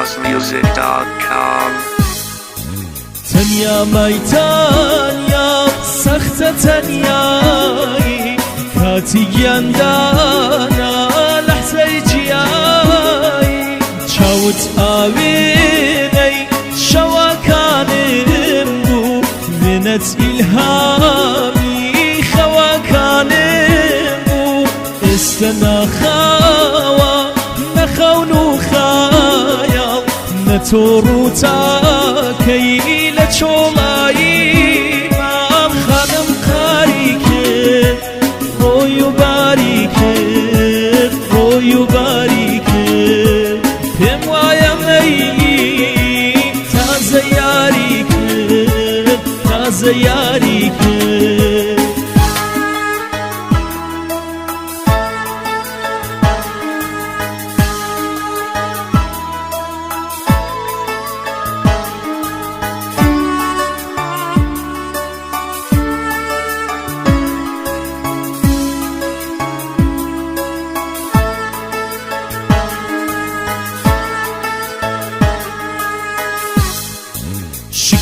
SourceMusic.com. تنیا مایتانیا سخت تنیایی کاتی گیاندانا لحظه جیایی چاوت آوینی شواکانم بو منت إلهامي خواکانم بو استنا خوا نخونو خایال نتورو تاکی لچولایی مام خانم قاری کرد رویو باری کرد رویو باری کرد پیم وایم ایلی تازه یاری کرد تازه یاری کرد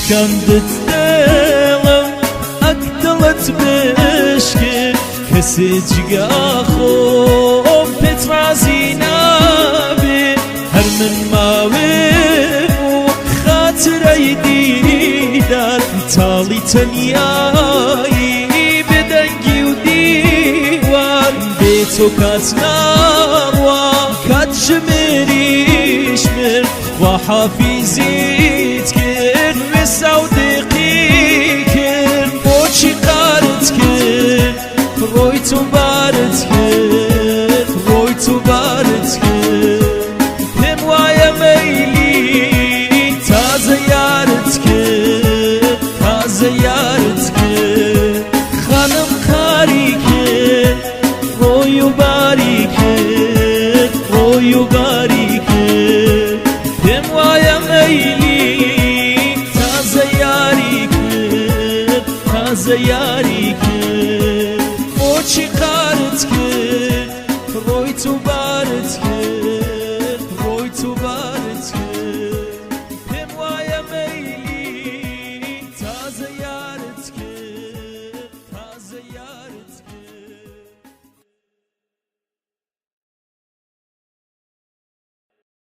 شکندت دلم اکدلت بشکه کسی جگه خوب پترازی نبی هر من ماویم و خاطره دیدار تالی تنیایی بدنگی و دیوار بیتو کات ناوا کات شمریش مر و حافظیت کرد صديقي كن بوشي قارت كن روي تبارت كن روي تبارت كن هم وايا ميلي تازه يارت كن تازه يارت كن خانم قاري كن روي باري كن روي باري كن هم وايا ميلي زیاری کرد او چی قارت کرد روی تو